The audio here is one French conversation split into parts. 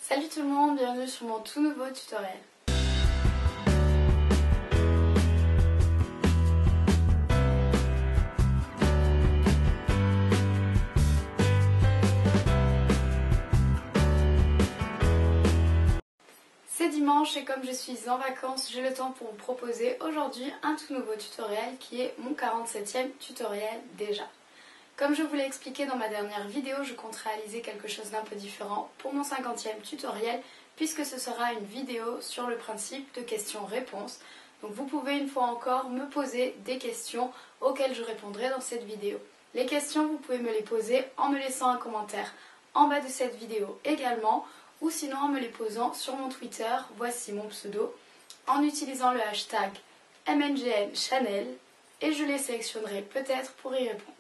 Salut tout le monde, bienvenue sur mon tout nouveau tutoriel. C'est dimanche et comme je suis en vacances, j'ai le temps pour vous proposer aujourd'hui un tout nouveau tutoriel qui est mon 47e tutoriel déjà. Comme je vous l'ai expliqué dans ma dernière vidéo, je compte réaliser quelque chose d'un peu différent pour mon 50e tutoriel puisque ce sera une vidéo sur le principe de questions-réponses. Donc vous pouvez une fois encore me poser des questions auxquelles je répondrai dans cette vidéo. Les questions, vous pouvez me les poser en me laissant un commentaire en bas de cette vidéo également ou sinon en me les posant sur mon Twitter, voici mon pseudo, en utilisant le hashtag MNGNChannel et je les sélectionnerai peut-être pour y répondre.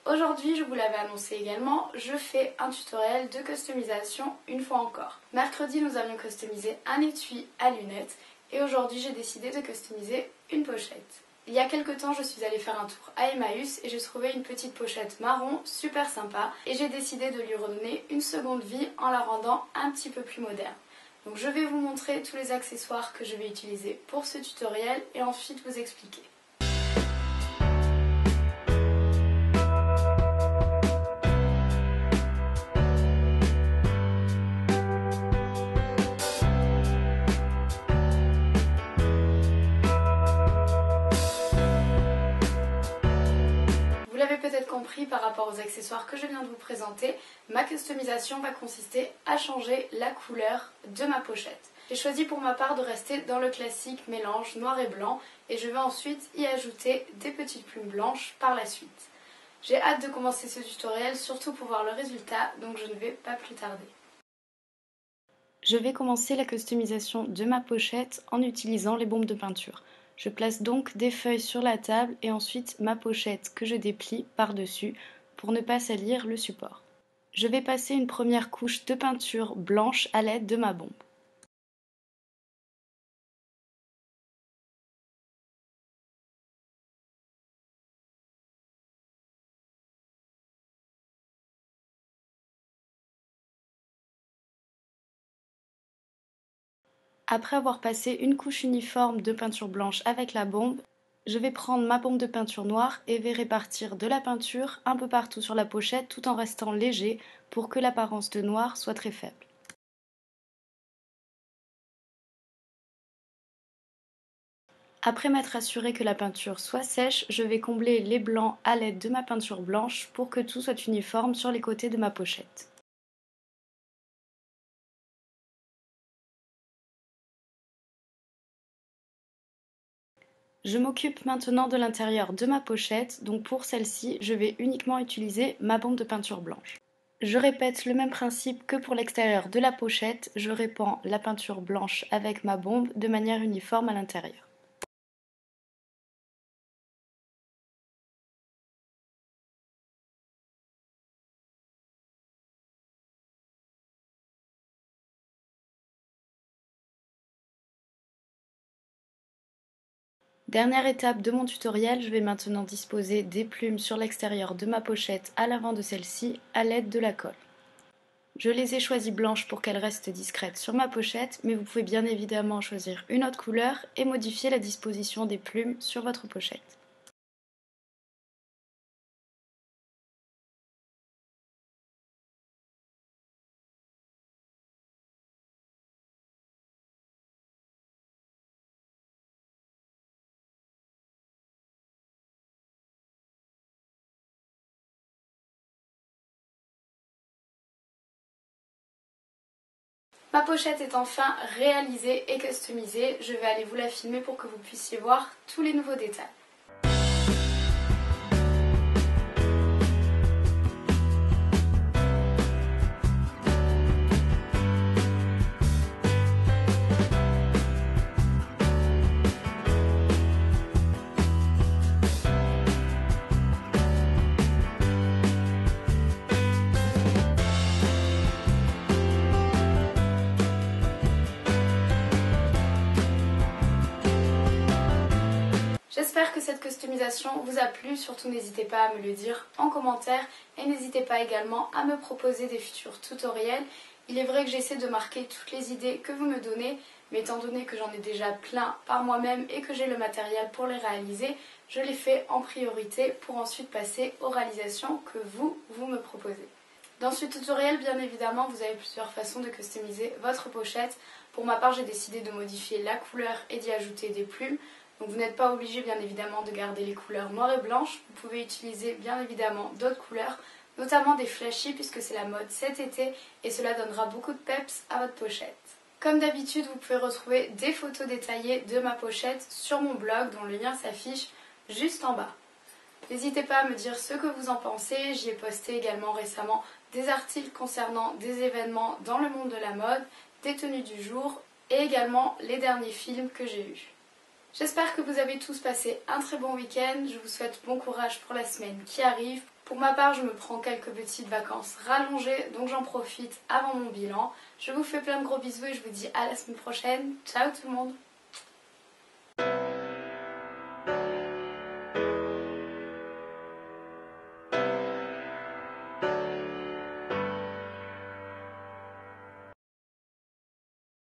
Aujourd'hui, je vous l'avais annoncé également, je fais un tutoriel de customisation une fois encore. Mercredi, nous avions customisé un étui à lunettes et aujourd'hui, j'ai décidé de customiser une pochette. Il y a quelques temps, je suis allée faire un tour à Emmaüs et j'ai trouvé une petite pochette marron super sympa et j'ai décidé de lui redonner une seconde vie en la rendant un petit peu plus moderne. Donc je vais vous montrer tous les accessoires que je vais utiliser pour ce tutoriel et ensuite vous expliquer. Vous l'avez peut-être compris par rapport aux accessoires que je viens de vous présenter, ma customisation va consister à changer la couleur de ma pochette. J'ai choisi pour ma part de rester dans le classique mélange noir et blanc et je vais ensuite y ajouter des petites plumes blanches par la suite. J'ai hâte de commencer ce tutoriel, surtout pour voir le résultat, donc je ne vais pas plus tarder. Je vais commencer la customisation de ma pochette en utilisant les bombes de peinture. Je place donc des feuilles sur la table et ensuite ma pochette que je déplie par-dessus pour ne pas salir le support. Je vais passer une première couche de peinture blanche à l'aide de ma bombe. Après avoir passé une couche uniforme de peinture blanche avec la bombe, je vais prendre ma bombe de peinture noire et vais répartir de la peinture un peu partout sur la pochette tout en restant léger pour que l'apparence de noir soit très faible. Après m'être assuré que la peinture soit sèche, je vais combler les blancs à l'aide de ma peinture blanche pour que tout soit uniforme sur les côtés de ma pochette. Je m'occupe maintenant de l'intérieur de ma pochette, donc pour celle-ci, je vais uniquement utiliser ma bombe de peinture blanche. Je répète le même principe que pour l'extérieur de la pochette, je répands la peinture blanche avec ma bombe de manière uniforme à l'intérieur. Dernière étape de mon tutoriel, je vais maintenant disposer des plumes sur l'extérieur de ma pochette à l'avant de celle-ci à l'aide de la colle. Je les ai choisies blanches pour qu'elles restent discrètes sur ma pochette, mais vous pouvez bien évidemment choisir une autre couleur et modifier la disposition des plumes sur votre pochette. Ma pochette est enfin réalisée et customisée, je vais aller vous la filmer pour que vous puissiez voir tous les nouveaux détails. J'espère que cette customisation vous a plu, surtout n'hésitez pas à me le dire en commentaire et n'hésitez pas également à me proposer des futurs tutoriels Il est vrai que j'essaie de marquer toutes les idées que vous me donnez, mais étant donné que j'en ai déjà plein par moi-même et que j'ai le matériel pour les réaliser, je les fais en priorité pour ensuite passer aux réalisations que vous me proposez. Dans ce tutoriel, bien évidemment, vous avez plusieurs façons de customiser votre pochette. Pour ma part, j'ai décidé de modifier la couleur et d'y ajouter des plumes. Donc vous n'êtes pas obligé, bien évidemment, de garder les couleurs noires et blanches. Vous pouvez utiliser, bien évidemment, d'autres couleurs, notamment des flashy puisque c'est la mode cet été et cela donnera beaucoup de peps à votre pochette. Comme d'habitude, vous pouvez retrouver des photos détaillées de ma pochette sur mon blog dont le lien s'affiche juste en bas. N'hésitez pas à me dire ce que vous en pensez, j'y ai posté également récemment des articles concernant des événements dans le monde de la mode, des tenues du jour et également les derniers films que j'ai eus. J'espère que vous avez tous passé un très bon week-end, je vous souhaite bon courage pour la semaine qui arrive. Pour ma part, je me prends quelques petites vacances rallongées, donc j'en profite avant mon bilan. Je vous fais plein de gros bisous et je vous dis à la semaine prochaine. Ciao tout le monde!